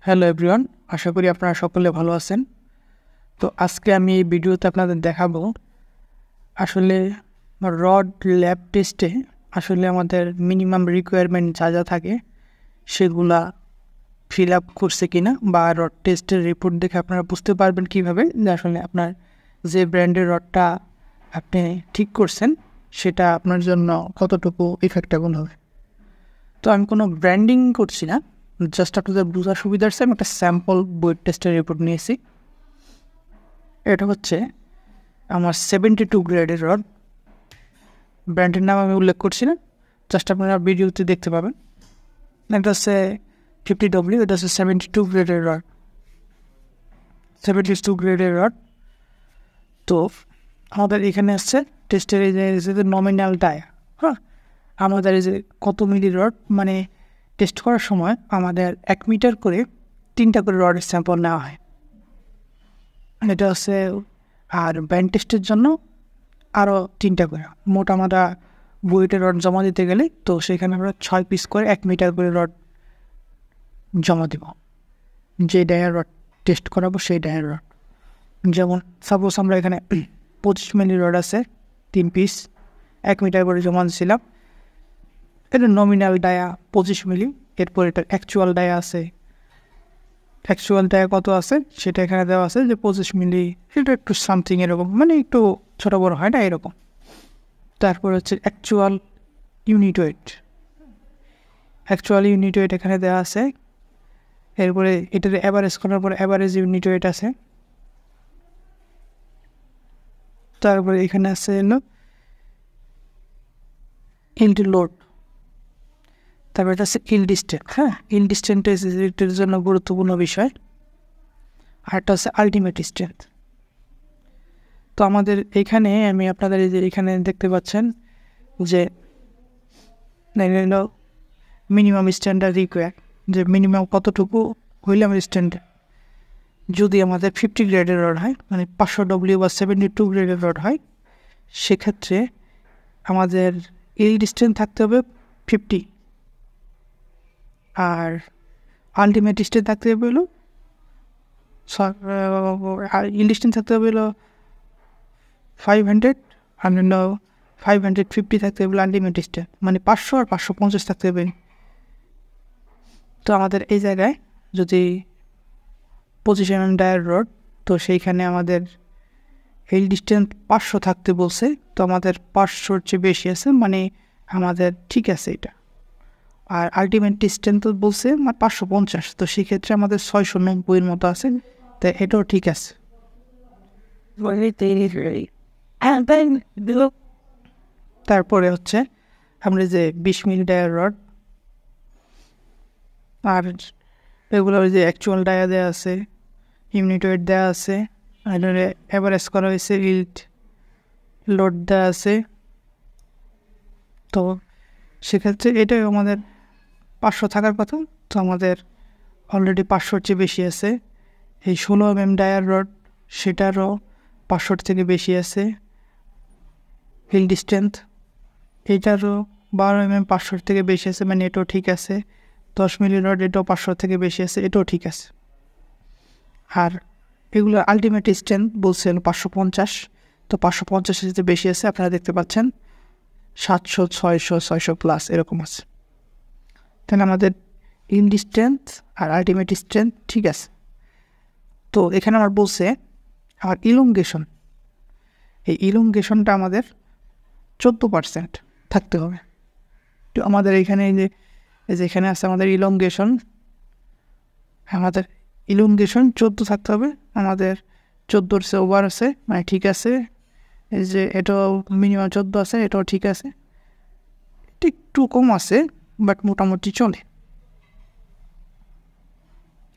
Hello everyone, আশা করি আপনারা সকলে ভালো আছেন। তো আজকে আমি এই ভিডিওতে আপনাদের দেখাবো আসলে রড ল্যাব টেস্টে আসলে আমাদের মিনিমাম রিকোয়ারমেন্ট যা যা থাকে সেগুলা ফিল আপ করছে কিনা, বা রড টেস্টের রিপোর্ট দেখে আপনারা বুঝতে পারবেন কীভাবে যে আসলে আপনার যে ব্র্যান্ডের রডটা আপনি ঠিক করছেন সেটা আপনার জন্য কতটুকু ইফেক্টেবল হবে। তো আমি কোনো ব্র্যান্ডিং করছি না, জাস্ট আপনাদের বোঝার সুবিধার্থে আমি একটা স্যাম্পল ওয়েট টেস্টের রিপোর্ট নিয়েছি। এটা হচ্ছে আমার 72 গ্রেডের রড। ব্র্যান্ডের নাম আমি উল্লেখ করছি না, জাস্ট আপনারা ভিডিওতে দেখতে পাবেন। এটা হচ্ছে 50W, এটা হচ্ছে 72 গ্রেডের রড। 72 গ্রেডের রড। তো আমাদের এখানে আসছে টেস্টের এই যে নমিনাল ডায়া। হ্যাঁ, আমাদের এই যে কত মিলি রড, মানে টেস্ট করার সময় আমাদের 1 মিটার করে 3টা করে রডের স্যাম্পল নেওয়া হয়। এটা হচ্ছে, আর ব্যান্ড টেস্টের জন্য আরও 3টা করে। মোট আমরা বুয়েটের রড জমা দিতে গেলে তো সেখানে আমরা 6 পিস করে 1 মিটার করে রড জমা দেব। যে ডায়ার রড টেস্ট করাবো সেই ডায়ার রড, যেমন সাপোজ আমরা এখানে 25 মিলি রড আছে 3 পিস 1 মিটার করে জমা দিয়েছিলাম। এটা নমিনাল ডায়া 25 মিলি। এরপর এটা অ্যাকচুয়াল ডায়া আছে, অ্যাকচুয়াল ডায়া কত আছে সেটা এখানে দেওয়া আছে যে 25 মিলি। সেটা একটু সামথিং এরকম, মানে একটু ছোটো বড়ো হয় না এরকম। তারপর হচ্ছে actual unit wait, actual unit wait এখানে দেওয়া আছে। এরপরে এটার অ্যাভারেজ করার পর অ্যাভারেজ ইউনিট ওয়েট আছে। তারপরে এখানে আছে হলো ইনটু লোড। তারপরে এটা আছে ইল ডিস্টেন্স। হ্যাঁ, ইল ডিস্টেন্স এটার জন্য গুরুত্বপূর্ণ বিষয়। আর একটা হচ্ছে আলটিমেট স্ট্রেংথ। তো আমাদের এখানে আমি আপনাদের এই যে এখানে দেখতে পাচ্ছেন যে মিনিমাম স্ট্যান্ডার্ড রিকোয়ার, যে মিনিমাম কতটুকু হইলে আমার স্ট্যান্ডার্ড। যদি আমাদের 50 গ্রেডের রড হয়, মানে 500W বা 72 গ্রেডের রড হয়, সেক্ষেত্রে আমাদের ইল ডিস্টেন্স থাকতে হবে 50, আর আলটিমেট স্ট্রেন্থ থাকতে হবে হলো ইল ডিস্টেন্স থাকতে হবে হলো 500, আর 550 থাকতে হবে আলটিমেট স্ট্রেন্থ, মানে 500 আর 550 থাকতে হবে। তো আমাদের এই জায়গায় যদি 25 mm ডায়ার রড, তো সেইখানে আমাদের হিল ডিস্টেন্স 500 থাকতে বলছে। তো আমাদের 500-র চেয়ে বেশি আছে, মানে আমাদের ঠিক আছে এটা। আর আলটিমেট ডিস্টেন্স তো বলছে 550, তো সেক্ষেত্রে আমাদের 690-এর মতো আছে, তো এটাও ঠিক আছে। তারপরে হচ্ছে আমরা যে 20 মিলি ডায়ার রড, আর এগুলো ওই যে অ্যাকচুয়াল ডায়া দেওয়া আছে, ইউনিট ওয়েট দেওয়া আছে, আর অ্যাভারেজ করা হয়েছে, ইল্ড লোড দেওয়া আছে। তো সেক্ষেত্রে এটাই আমাদের 500 থাকার কথা, তো আমাদের অলরেডি 500-র চেয়ে বেশি আছে। এই 16 mm ডায়ার রড, সেটারও 500-র থেকে বেশি আছে। হিল ডিস্টেন্স এটারও 12 mm 500-র থেকে বেশি আছে, মানে এটাও ঠিক আছে। 10 মিলি রড, এটাও 500-র থেকে বেশি আছে, এটাও ঠিক আছে। আর এগুলো আলটিমেট স্ট্রেংথ বলছেন 550, তো 550-এর সাথে বেশি আছে। আপনারা দেখতে পাচ্ছেন 700, 600, 600 প্লাস এরকম আছে। তাহলে আমাদের ইন ডিস্টেন্স আর আলটিমেট স্ট্রেংথ ঠিক আছে। তো এখানে আমার বলছে আর ইলংগেশন, এই ইলংগেশনটা আমাদের 14% থাকতে হবে। তো আমাদের এখানে এই যে এখানে আছে আমাদের ইলংগেশন, আমাদের ইলংগেশন 14 থাকতে হবে। আমাদের 14-র চেয়ে ওভার আছে, মানে ঠিক আছে। এই যে এটাও মিনিমাম 14 আছে, এটাও ঠিক আছে। এটা একটু কম আছে, বাট মোটামুটি চলে।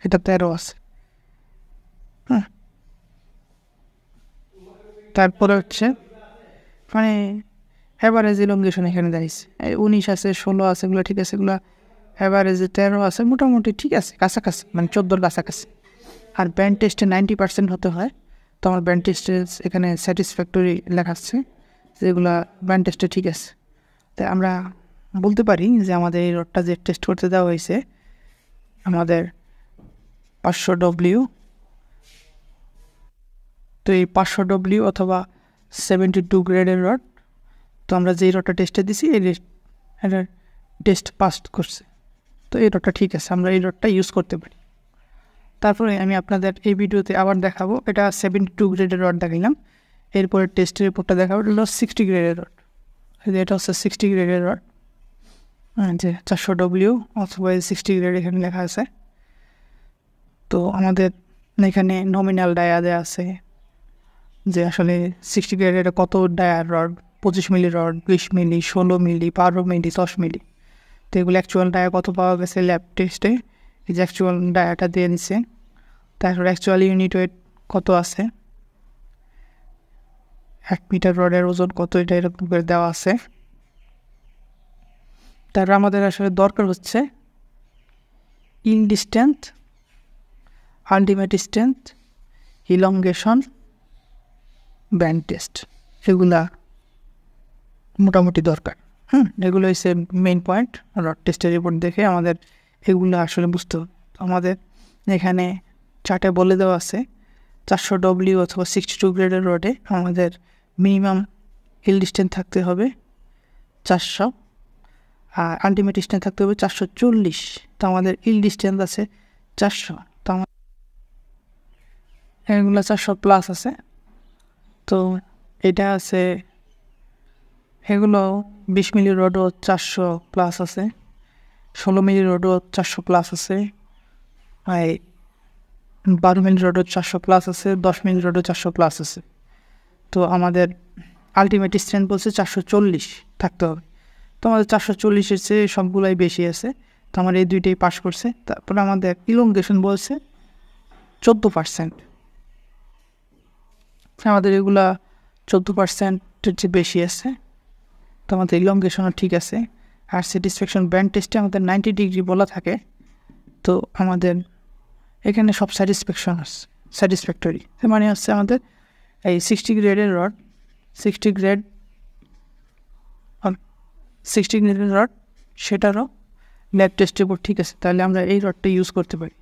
এটা 13 আছে। হ্যাঁ, তারপরে হচ্ছে মানে অ্যাভারেজ ইলংগেশন এখানে দাঁড়িয়েছে 19 আছে, 16 আছে, এগুলো ঠিক আছে। এগুলো অ্যাভারেজে 13 আছে, মোটামুটি ঠিক আছে, কাছাকাছি, মানে 14-র কাছাকাছি। আর ব্যান্ড টেস্টে 90% হতে হয়। তো আমার ব্যান্ড টেস্টে এখানে স্যাটিসফ্যাক্টরি লেখাচ্ছে, যেগুলো ব্যান্ড টেস্টে ঠিক আছে। তাই আমরা বলতে পারি যে আমাদের এই রডটা যে টেস্ট করতে দেওয়া হয়েছে আমাদের 500W। তো এই 500W অথবা 72 গ্রেডের রড। তো আমরা যেই রডটা টেস্টে দিছি এটা টেস্ট পাস করছে, তো এই রডটা ঠিক আছে, আমরা এই রডটা ইউজ করতে পারি। তারপরে আমি আপনাদের এই ভিডিওতে আবার দেখাবো, এটা 72 গ্রেডের রড দেখাইলাম। এরপরে টেস্টের রিপোর্টটা দেখাবো, এটা হলো 60 গ্রেডের রড। এটা হচ্ছে 60 গ্রেডের রড, যে 400W অথবা 60 গ্রেড এখানে লেখা আছে। তো আমাদের এখানে নমিনাল ডায়া দেওয়া আছে যে আসলে 60 গ্রেডের কত ডায়ার রড, 25 মিলি রড, 20 মিলি, 16 মিলি, 12 মিলি, 10 মিলি। তো এগুলো অ্যাকচুয়াল ডায়া কত পাওয়া গেছে ল্যাব টেস্টে, এই যে অ্যাকচুয়াল ডায়াটা দিয়ে দিচ্ছে। তারপর অ্যাকচুয়াল ইউনিট ওয়েট কত আছে, 1 মিটার রডের ওজন কত, এটা এরকম করে দেওয়া আছে। তারপর আমাদের আসলে দরকার হচ্ছে yield strength, ultimate strength, elongation, band test, এগুলা মোটামুটি দরকার। এগুলো হচ্ছে মেইন পয়েন্ট। রড টেস্টের রিপোর্ট দেখে আমাদের এগুলো আসলে বুঝতে হবে। আমাদের এখানে চার্টে বলে দেওয়া আছে 400W অথবা 62 গ্রেডের রডে আমাদের মিনিমাম ইল্ড স্ট্রেংথ থাকতে হবে 400, আর আলটিমেট স্ট্রেংথ থাকতে হবে 440। তো আমাদের ইল্ড স্ট্রেংথ আছে 400, তো আমাদের এগুলো 400 প্লাস আছে। তো এটা আছে, এগুলো 20 মিলি রডও 400 প্লাস আছে, 16 মিলি রডও 400 প্লাস আছে, আর 12 মিলি রডও 400 প্লাস আছে, 10 মিলি রডও 400 প্লাস আছে। তো আমাদের আলটিমেট স্ট্রেংথ বলছে 440 থাকতে হবে। তো আমাদের 440-এর চেয়ে সবগুলাই বেশি আছে, তো আমার এই দুইটাই পাস করছে। তারপরে আমাদের ইলংগেশন বলছে 14%, আমাদের এগুলা 14%-এর চেয়ে বেশি আছে, তো আমাদের ইলংগেশনও ঠিক আছে। আর স্যাটিসফ্যাকশন ব্যান্ড টেস্টে আমাদের 90 ডিগ্রি বলা থাকে, তো আমাদের এখানে সব স্যাটিসফ্যাক্টরি। মানে হচ্ছে আমাদের এই 60 গ্রেডের রড, 60 গ্রেডের রড সেটারও ল্যাব টেস্টের উপর ঠিক আছে, তাহলে আমরা এই রডটা ইউজ করতে পারি।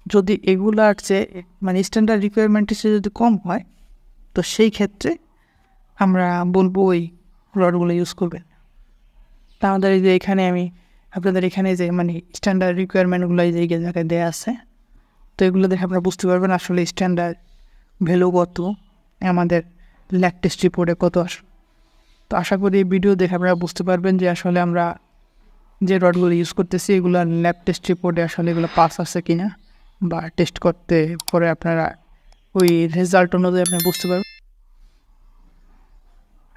যদি এগুলার চেয়ে মানে স্ট্যান্ডার্ড রিকোয়ারমেন্টের চেয়ে যদি কম হয়, তো সেই ক্ষেত্রে আমরা বলবো ওই রডগুলো ইউজ করবেন। তা আমাদের এই যে এখানে আমি আপনাদের এখানে যে মানে স্ট্যান্ডার্ড রিকোয়ারমেন্টগুলো এই যে জায়গায় দেওয়া আছে, তো এগুলো দেখে আপনারা বুঝতে পারবেন আসলে স্ট্যান্ডার্ড ভ্যালু কত, আমাদের ল্যাব টেস্ট রিপোর্টে কত আসে। তো আশা করি এই ভিডিও দেখে আপনারা বুঝতে পারবেন যে আসলে আমরা যে রডগুলো ইউজ করতেছি এগুলো ল্যাব টেস্ট রিপোর্টে আসলে এগুলো পাস আছে কিনা, বা টেস্ট করতে পরে আপনারা ওই রেজাল্ট অনুযায়ী আপনি বুঝতে পারবেন।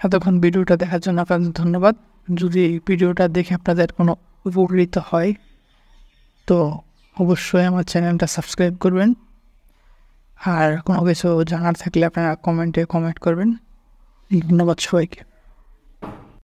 এতক্ষণ ভিডিওটা দেখার জন্য আপনাদের ধন্যবাদ। যদি ভিডিওটা দেখে আপনাদের কোনো উপকৃত হয়, তো অবশ্যই আমার চ্যানেলটা সাবস্ক্রাইব করবেন। আর কোনো কিছু জানার থাকলে আপনারা কমেন্টে কমেন্ট করবেন। ধন্যবাদ সবাইকে।